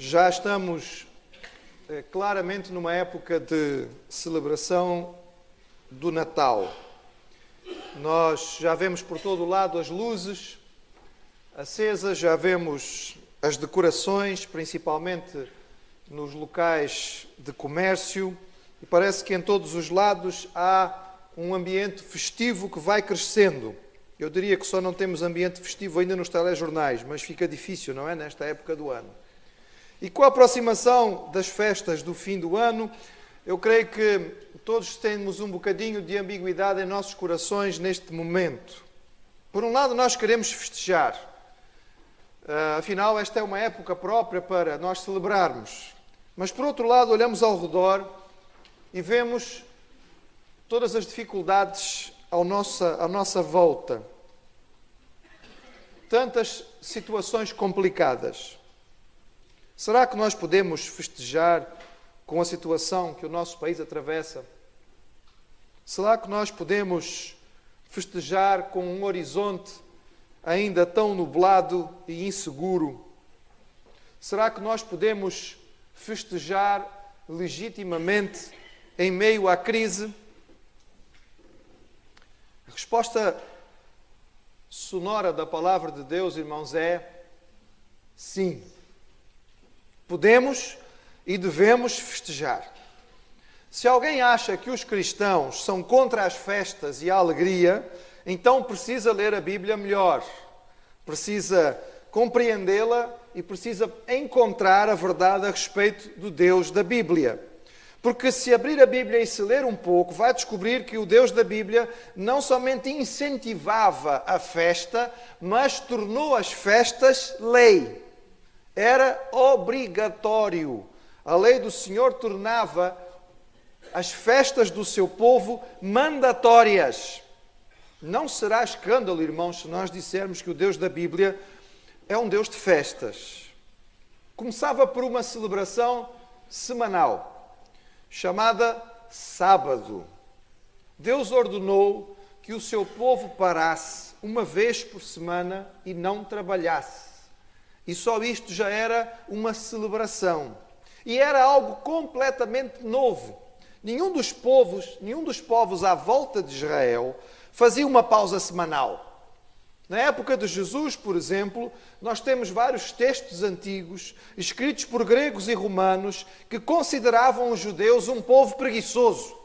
Já estamos claramente numa época de celebração do Natal. Nós já vemos por todo o lado as luzes acesas, já vemos as decorações, principalmente nos locais de comércio, e parece que em todos os lados há um ambiente festivo que vai crescendo. Eu diria que só não temos ambiente festivo ainda nos telejornais, mas fica difícil, não é? Nesta época do ano. E com a aproximação das festas do fim do ano, eu creio que todos temos um bocadinho de ambiguidade em nossos corações neste momento. Por um lado, nós queremos festejar. Afinal, esta é uma época própria para nós celebrarmos. Mas, por outro lado, olhamos ao redor e vemos todas as dificuldades à nossa volta. Tantas situações complicadas. Será que nós podemos festejar com a situação que o nosso país atravessa? Será que nós podemos festejar com um horizonte ainda tão nublado e inseguro? Será que nós podemos festejar legitimamente em meio à crise? A resposta sonora da palavra de Deus, irmãos, é sim. Podemos e devemos festejar. Se alguém acha que os cristãos são contra as festas e a alegria, então precisa ler a Bíblia melhor, precisa compreendê-la e precisa encontrar a verdade a respeito do Deus da Bíblia. Porque se abrir a Bíblia e se ler um pouco, vai descobrir que o Deus da Bíblia não somente incentivava a festa, mas tornou as festas lei. Era obrigatório. A lei do Senhor tornava as festas do seu povo mandatórias. Não será escândalo, irmãos, se nós dissermos que o Deus da Bíblia é um Deus de festas. Começava por uma celebração semanal, chamada sábado. Deus ordenou que o seu povo parasse uma vez por semana e não trabalhasse. E só isto já era uma celebração. E era algo completamente novo. Nenhum dos povos à volta de Israel fazia uma pausa semanal. Na época de Jesus, por exemplo, nós temos vários textos antigos, escritos por gregos e romanos, que consideravam os judeus um povo preguiçoso.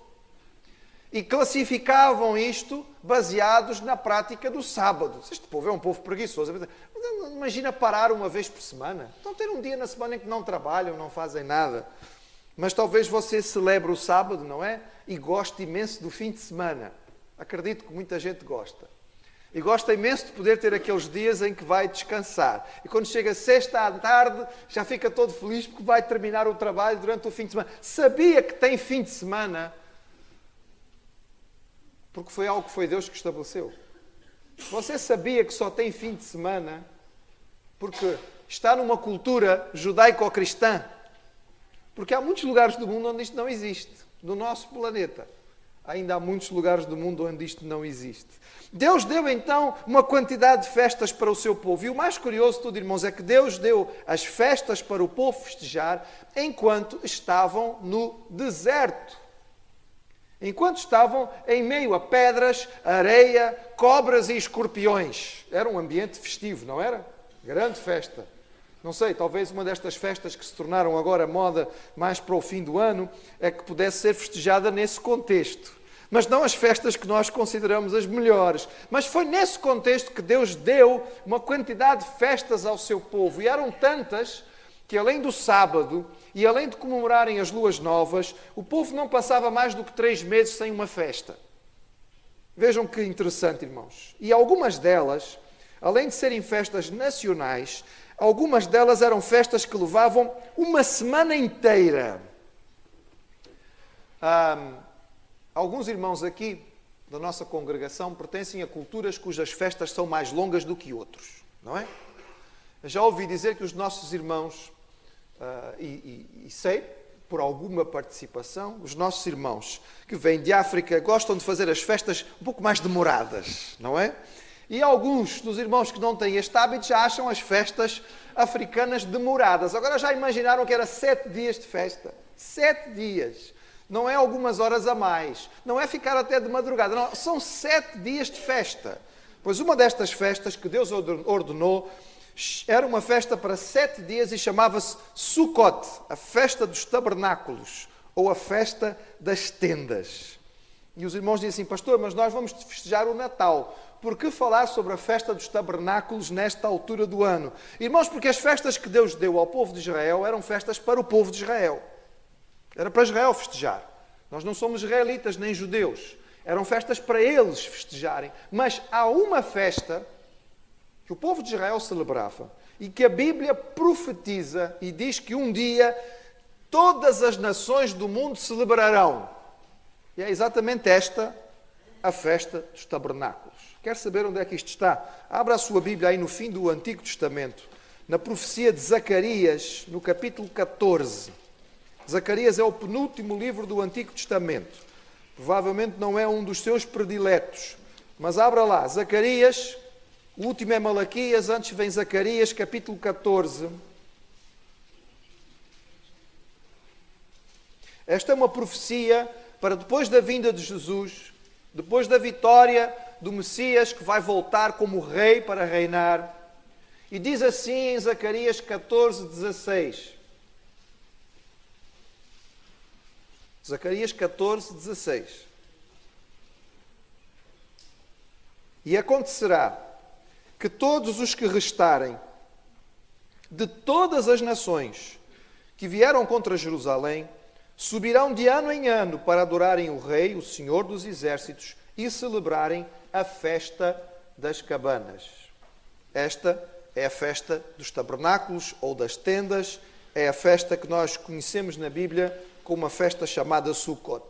E classificavam isto baseados na prática do sábado. Este povo é um povo preguiçoso. Imagina parar uma vez por semana. Então ter um dia na semana em que não trabalham, não fazem nada. Mas talvez você celebre o sábado, não é? E goste imenso do fim de semana. Acredito que muita gente gosta. E gosta imenso de poder ter aqueles dias em que vai descansar. E quando chega sexta à tarde, já fica todo feliz porque vai terminar o trabalho durante o fim de semana. Sabia que tem fim de semana? Porque foi algo que foi Deus que estabeleceu. Você sabia que só tem fim de semana porque está numa cultura judaico-cristã? Porque há muitos lugares do mundo onde isto não existe. No nosso planeta. Ainda há muitos lugares do mundo onde isto não existe. Deus deu então uma quantidade de festas para o seu povo. E o mais curioso de tudo, irmãos, é que Deus deu as festas para o povo festejar enquanto estavam no deserto. Enquanto estavam em meio a pedras, areia, cobras e escorpiões. Era um ambiente festivo, não era? Grande festa. Não sei, talvez uma destas festas que se tornaram agora moda mais para o fim do ano é que pudesse ser festejada nesse contexto. Mas não as festas que nós consideramos as melhores. Mas foi nesse contexto que Deus deu uma quantidade de festas ao seu povo. E eram tantas que além do sábado e além de comemorarem as luas novas, o povo não passava mais do que 3 meses sem uma festa. Vejam que interessante, irmãos. E algumas delas, além de serem festas nacionais, algumas delas eram festas que levavam uma semana inteira. Alguns irmãos aqui da nossa congregação pertencem a culturas cujas festas são mais longas do que outros, não é? Eu já ouvi dizer que os nossos irmãos, e sei por alguma participação, os nossos irmãos que vêm de África gostam de fazer as festas um pouco mais demoradas, não é? E alguns dos irmãos que não têm este hábito já acham as festas africanas demoradas. Agora já imaginaram que era 7 dias de festa? 7 dias. Não é algumas horas a mais. Não é ficar até de madrugada. Não, são 7 dias de festa. Pois uma destas festas que Deus ordenou era uma festa para 7 dias e chamava-se Sukkot, a festa dos tabernáculos, ou a festa das tendas. E os irmãos dizem assim, pastor, mas nós vamos festejar o Natal. Por que falar sobre a festa dos tabernáculos nesta altura do ano? Irmãos, porque as festas que Deus deu ao povo de Israel eram festas para o povo de Israel. Era para Israel festejar. Nós não somos israelitas nem judeus. Eram festas para eles festejarem. Mas há uma festa que o povo de Israel celebrava e que a Bíblia profetiza e diz que um dia todas as nações do mundo celebrarão. E é exatamente esta a festa dos tabernáculos. Quer saber onde é que isto está? Abra a sua Bíblia aí no fim do Antigo Testamento, na profecia de Zacarias, no capítulo 14. Zacarias é o penúltimo livro do Antigo Testamento. Provavelmente não é um dos seus prediletos, mas abra lá, Zacarias, o último é Malaquias, antes vem Zacarias, capítulo 14. Esta é uma profecia para depois da vinda de Jesus, depois da vitória do Messias que vai voltar como rei para reinar. E diz assim em Zacarias 14, 16. Zacarias 14, 16. E acontecerá que todos os que restarem de todas as nações que vieram contra Jerusalém subirão de ano em ano para adorarem o Rei, o Senhor dos Exércitos, e celebrarem a festa das cabanas. Esta é a festa dos tabernáculos ou das tendas, é a festa que nós conhecemos na Bíblia como uma festa chamada Sukkot.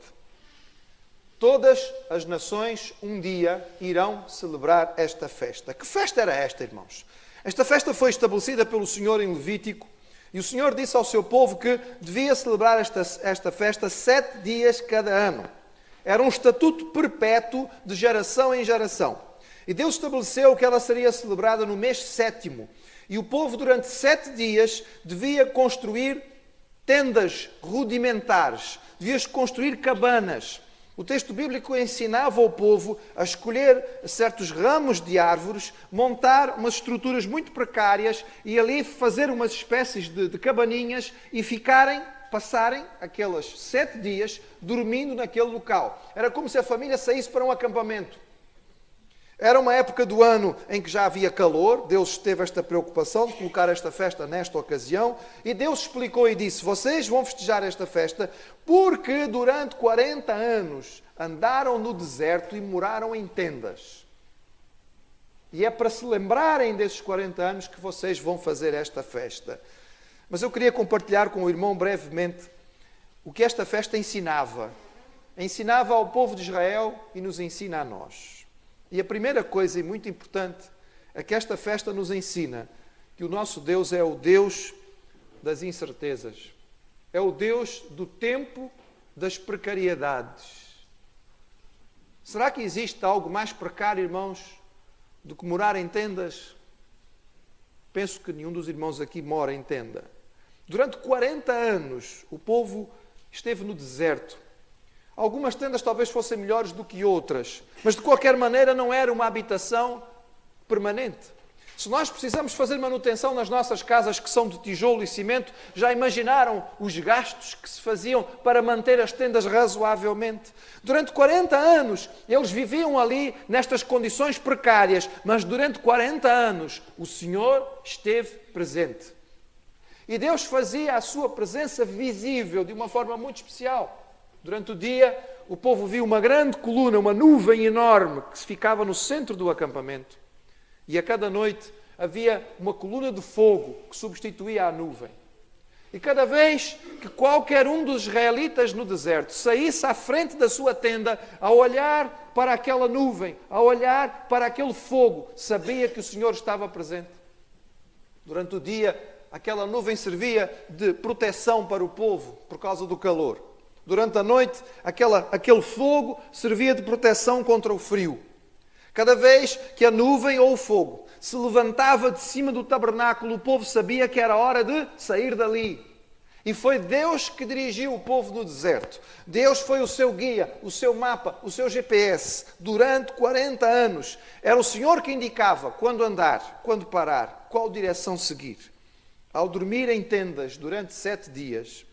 Todas as nações um dia irão celebrar esta festa. Que festa era esta, irmãos? Esta festa foi estabelecida pelo Senhor em Levítico e o Senhor disse ao seu povo que devia celebrar esta festa 7 dias cada ano. Era um estatuto perpétuo de geração em geração. E Deus estabeleceu que ela seria celebrada no mês 7º. E o povo durante 7 dias devia construir tendas rudimentares, devia construir cabanas. O texto bíblico ensinava ao povo a escolher certos ramos de árvores, montar umas estruturas muito precárias e ali fazer umas espécies de cabaninhas e passarem aqueles 7 dias dormindo naquele local. Era como se a família saísse para um acampamento. Era uma época do ano em que já havia calor, Deus teve esta preocupação de colocar esta festa nesta ocasião, e Deus explicou e disse, vocês vão festejar esta festa porque durante 40 anos andaram no deserto e moraram em tendas. E é para se lembrarem desses 40 anos que vocês vão fazer esta festa. Mas eu queria compartilhar com o irmão brevemente o que esta festa ensinava. Ensinava ao povo de Israel e nos ensina a nós. E a primeira coisa, e muito importante, é que esta festa nos ensina que o nosso Deus é o Deus das incertezas. É o Deus do tempo das precariedades. Será que existe algo mais precário, irmãos, do que morar em tendas? Penso que nenhum dos irmãos aqui mora em tenda. Durante 40 anos, o povo esteve no deserto. Algumas tendas talvez fossem melhores do que outras, mas de qualquer maneira não era uma habitação permanente. Se nós precisamos fazer manutenção nas nossas casas que são de tijolo e cimento, já imaginaram os gastos que se faziam para manter as tendas razoavelmente? Durante 40 anos eles viviam ali nestas condições precárias, mas durante 40 anos o Senhor esteve presente. E Deus fazia a sua presença visível de uma forma muito especial. Durante o dia, o povo viu uma grande coluna, uma nuvem enorme que se ficava no centro do acampamento. E a cada noite havia uma coluna de fogo que substituía a nuvem. E cada vez que qualquer um dos israelitas no deserto saísse à frente da sua tenda, a olhar para aquela nuvem, a olhar para aquele fogo, sabia que o Senhor estava presente. Durante o dia, aquela nuvem servia de proteção para o povo por causa do calor. Durante a noite, aquele fogo servia de proteção contra o frio. Cada vez que a nuvem ou o fogo se levantava de cima do tabernáculo, o povo sabia que era hora de sair dali. E foi Deus que dirigiu o povo no deserto. Deus foi o seu guia, o seu mapa, o seu GPS. Durante 40 anos, era o Senhor que indicava quando andar, quando parar, qual direção seguir. Ao dormir em tendas durante 7 dias,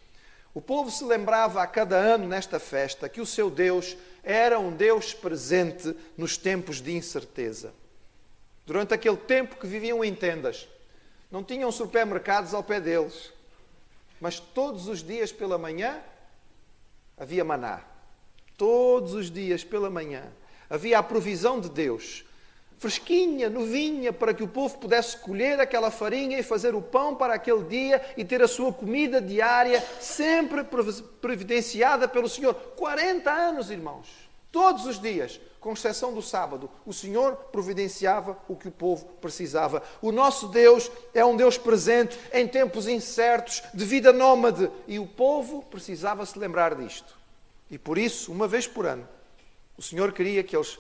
o povo se lembrava a cada ano nesta festa que o seu Deus era um Deus presente nos tempos de incerteza. Durante aquele tempo que viviam em tendas, não tinham supermercados ao pé deles, mas todos os dias pela manhã havia maná. Todos os dias pela manhã havia a provisão de Deus, fresquinha, novinha, para que o povo pudesse colher aquela farinha e fazer o pão para aquele dia e ter a sua comida diária, sempre providenciada pelo Senhor. 40 anos, irmãos, todos os dias, com exceção do sábado, o Senhor providenciava o que o povo precisava. O nosso Deus é um Deus presente em tempos incertos, de vida nómade, e o povo precisava se lembrar disto. E por isso, uma vez por ano, o Senhor queria que eles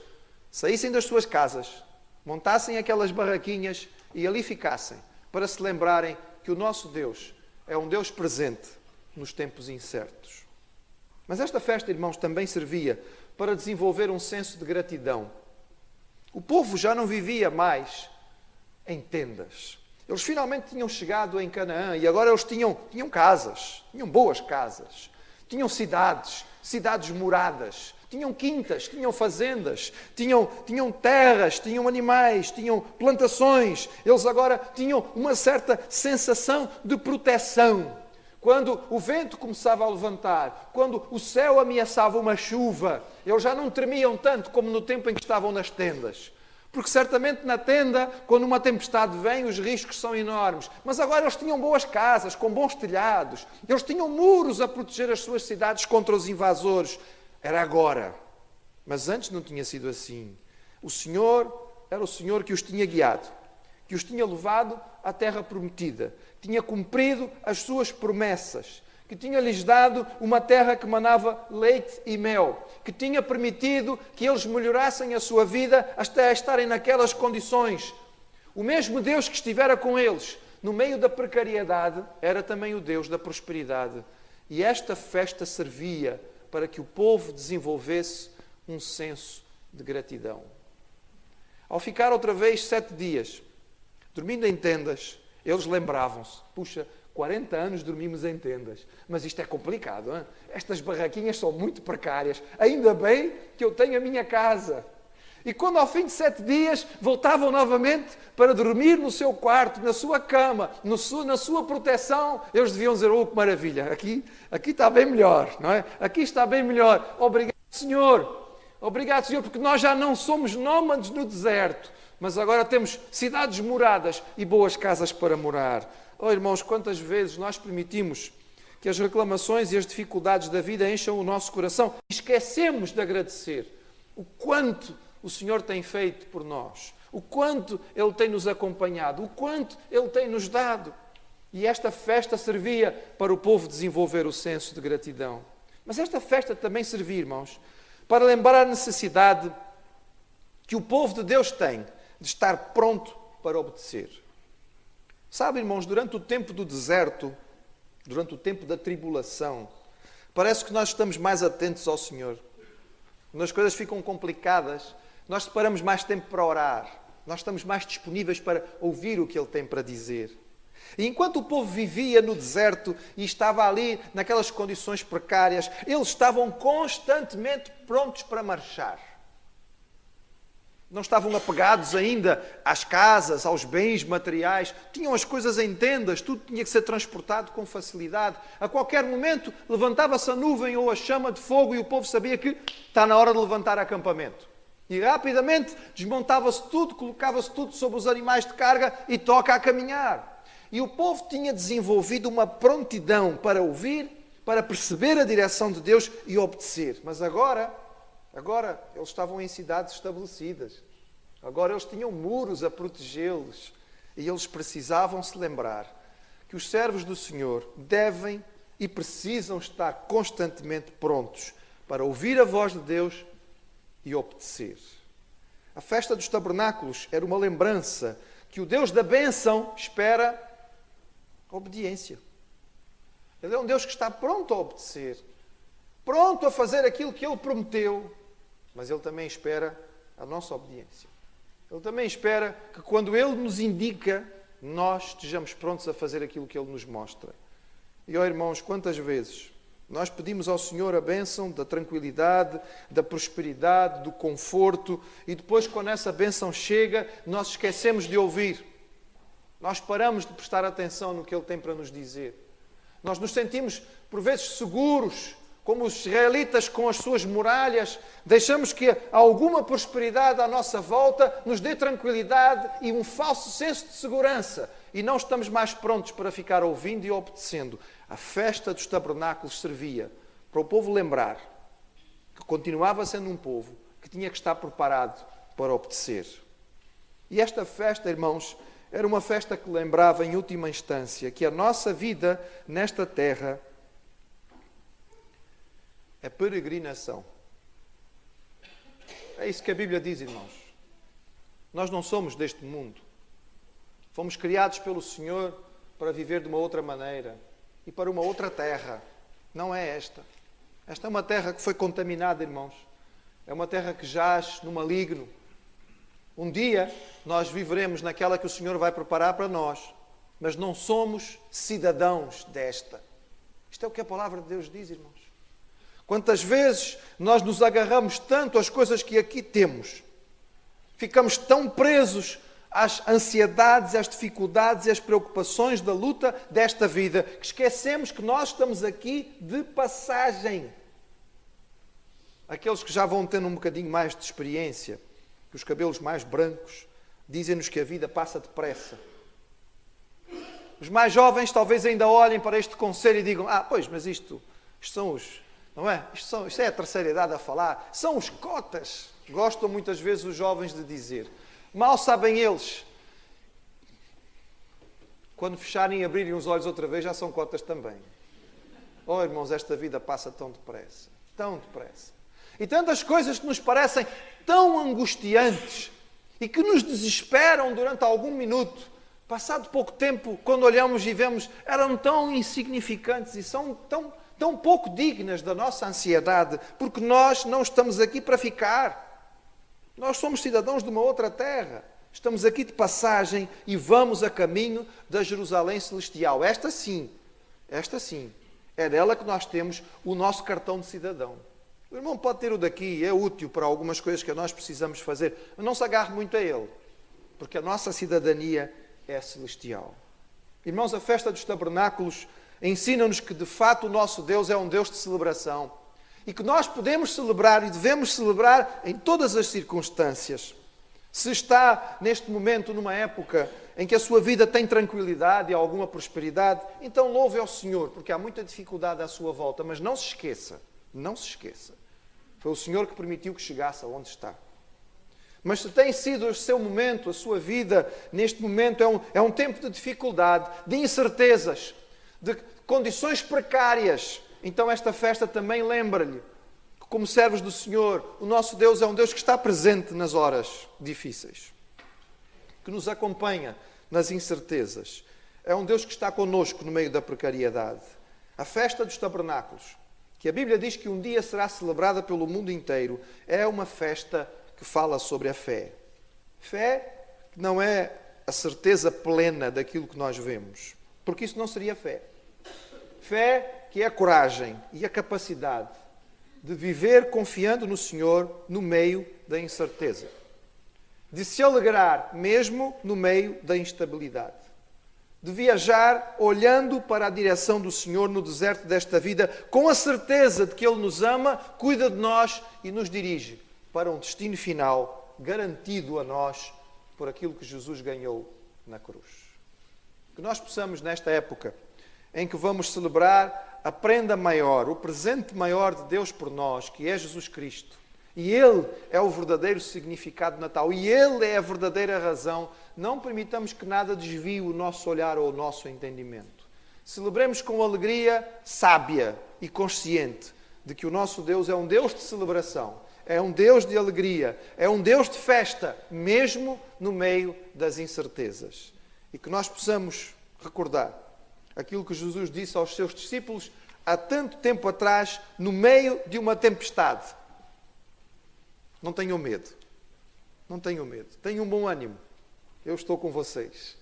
saíssem das suas casas, montassem aquelas barraquinhas e ali ficassem, para se lembrarem que o nosso Deus é um Deus presente nos tempos incertos. Mas esta festa, irmãos, também servia para desenvolver um senso de gratidão. O povo já não vivia mais em tendas. Eles finalmente tinham chegado em Canaã e agora eles tinham casas, tinham boas casas, tinham cidades moradas, tinham quintas, tinham fazendas, tinham terras, tinham animais, tinham plantações. Eles agora tinham uma certa sensação de proteção. Quando o vento começava a levantar, quando o céu ameaçava uma chuva, eles já não tremiam tanto como no tempo em que estavam nas tendas. Porque certamente na tenda, quando uma tempestade vem, os riscos são enormes. Mas agora eles tinham boas casas, com bons telhados. Eles tinham muros a proteger as suas cidades contra os invasores. Era agora. Mas antes não tinha sido assim. O Senhor era o Senhor que os tinha guiado, que os tinha levado à terra prometida, tinha cumprido as suas promessas, que tinha lhes dado uma terra que manava leite e mel, que tinha permitido que eles melhorassem a sua vida até estarem naquelas condições. O mesmo Deus que estivera com eles no meio da precariedade era também o Deus da prosperidade. E esta festa servia para que o povo desenvolvesse um senso de gratidão. Ao ficar outra vez 7 dias, dormindo em tendas, eles lembravam-se, puxa, 40 anos dormimos em tendas, mas isto é complicado, hein? Estas barraquinhas são muito precárias, ainda bem que eu tenho a minha casa. E quando ao fim de 7 dias voltavam novamente para dormir no seu quarto, na sua cama, na sua proteção, eles deviam dizer, oh, que maravilha, aqui está bem melhor, não é? Aqui está bem melhor, obrigado Senhor, porque nós já não somos nómades no deserto, mas agora temos cidades moradas e boas casas para morar. Oh, irmãos, quantas vezes nós permitimos que as reclamações e as dificuldades da vida encham o nosso coração e esquecemos de agradecer o quanto o Senhor tem feito por nós, o quanto Ele tem nos acompanhado, o quanto Ele tem nos dado. E esta festa servia para o povo desenvolver o senso de gratidão. Mas esta festa também servia, irmãos, para lembrar a necessidade que o povo de Deus tem de estar pronto para obedecer. Sabe, irmãos, durante o tempo do deserto, durante o tempo da tribulação, parece que nós estamos mais atentos ao Senhor. Quando as coisas ficam complicadas, nós separamos mais tempo para orar. Nós estamos mais disponíveis para ouvir o que Ele tem para dizer. E enquanto o povo vivia no deserto e estava ali naquelas condições precárias, eles estavam constantemente prontos para marchar. Não estavam apegados ainda às casas, aos bens materiais. Tinham as coisas em tendas, tudo tinha que ser transportado com facilidade. A qualquer momento levantava-se a nuvem ou a chama de fogo e o povo sabia que está na hora de levantar acampamento. E rapidamente desmontava-se tudo, colocava-se tudo sobre os animais de carga e toca a caminhar. E o povo tinha desenvolvido uma prontidão para ouvir, para perceber a direção de Deus e obedecer. Mas agora eles estavam em cidades estabelecidas. Agora eles tinham muros a protegê-los. E eles precisavam se lembrar que os servos do Senhor devem e precisam estar constantemente prontos para ouvir a voz de Deus e obedecer. A festa dos tabernáculos era uma lembrança que o Deus da bênção espera obediência. Ele é um Deus que está pronto a obedecer, pronto a fazer aquilo que Ele prometeu, mas Ele também espera a nossa obediência. Ele também espera que quando Ele nos indica, nós estejamos prontos a fazer aquilo que Ele nos mostra. E, ó irmãos, quantas vezes nós pedimos ao Senhor a bênção da tranquilidade, da prosperidade, do conforto, e depois, quando essa bênção chega, nós esquecemos de ouvir. Nós paramos de prestar atenção no que Ele tem para nos dizer. Nós nos sentimos, por vezes, seguros, como os israelitas com as suas muralhas. Deixamos que alguma prosperidade à nossa volta nos dê tranquilidade e um falso senso de segurança. E não estamos mais prontos para ficar ouvindo e obedecendo. A festa dos tabernáculos servia para o povo lembrar que continuava sendo um povo que tinha que estar preparado para obedecer. E esta festa, irmãos, era uma festa que lembrava, em última instância, que a nossa vida nesta terra é peregrinação. É isso que a Bíblia diz, irmãos. Nós não somos deste mundo. Fomos criados pelo Senhor para viver de uma outra maneira e para uma outra terra. Não é esta. Esta é uma terra que foi contaminada, irmãos. É uma terra que jaz no maligno. Um dia nós viveremos naquela que o Senhor vai preparar para nós, mas não somos cidadãos desta. Isto é o que a palavra de Deus diz, irmãos. Quantas vezes nós nos agarramos tanto às coisas que aqui temos, ficamos tão presos às ansiedades, às dificuldades e às preocupações da luta desta vida, que esquecemos que nós estamos aqui de passagem. Aqueles que já vão tendo um bocadinho mais de experiência, os cabelos mais brancos, dizem-nos que a vida passa depressa. Os mais jovens talvez ainda olhem para este conselho e digam: pois, mas isto são os... Não é? Isto é a terceira idade a falar. São os cotas. Gostam muitas vezes os jovens de dizer. Mal sabem eles. Quando fecharem e abrirem os olhos outra vez, já são cotas também. Oh, irmãos, esta vida passa tão depressa. Tão depressa. E tantas coisas que nos parecem tão angustiantes e que nos desesperam durante algum minuto. Passado pouco tempo, quando olhamos e vemos, eram tão insignificantes e são tão pouco dignas da nossa ansiedade, porque nós não estamos aqui para ficar. Nós somos cidadãos de uma outra terra. Estamos aqui de passagem e vamos a caminho da Jerusalém Celestial. Esta sim, é dela que nós temos o nosso cartão de cidadão. O irmão pode ter o daqui, é útil para algumas coisas que nós precisamos fazer, mas não se agarre muito a ele, porque a nossa cidadania é celestial. Irmãos, a festa dos tabernáculos ensina-nos que, de fato, o nosso Deus é um Deus de celebração e que nós podemos celebrar e devemos celebrar em todas as circunstâncias. Se está, neste momento, numa época em que a sua vida tem tranquilidade e alguma prosperidade, então louve ao Senhor, porque há muita dificuldade à sua volta, mas não se esqueça, foi o Senhor que permitiu que chegasse aonde está. Mas se tem sido o seu momento, a sua vida, neste momento, é um tempo de dificuldade, de incertezas, de condições precárias, então esta festa também lembra-lhe que, como servos do Senhor, o nosso Deus é um Deus que está presente nas horas difíceis, que nos acompanha nas incertezas. É um Deus que está connosco no meio da precariedade. A festa dos tabernáculos, que a Bíblia diz que um dia será celebrada pelo mundo inteiro, é uma festa que fala sobre a fé. Fé que não é a certeza plena daquilo que nós vemos, porque isso não seria fé. Fé que é a coragem e a capacidade de viver confiando no Senhor no meio da incerteza. De se alegrar mesmo no meio da instabilidade. De viajar olhando para a direção do Senhor no deserto desta vida, com a certeza de que Ele nos ama, cuida de nós e nos dirige para um destino final garantido a nós por aquilo que Jesus ganhou na cruz. Que nós possamos, nesta época em que vamos celebrar a prenda maior, o presente maior de Deus por nós, que é Jesus Cristo, e Ele é o verdadeiro significado de Natal, e Ele é a verdadeira razão, não permitamos que nada desvie o nosso olhar ou o nosso entendimento. Celebremos com alegria sábia e consciente de que o nosso Deus é um Deus de celebração, é um Deus de alegria, é um Deus de festa, mesmo no meio das incertezas. E que nós possamos recordar aquilo que Jesus disse aos seus discípulos há tanto tempo atrás, no meio de uma tempestade. Não tenham medo. Não tenham medo. Tenham um bom ânimo. Eu estou com vocês.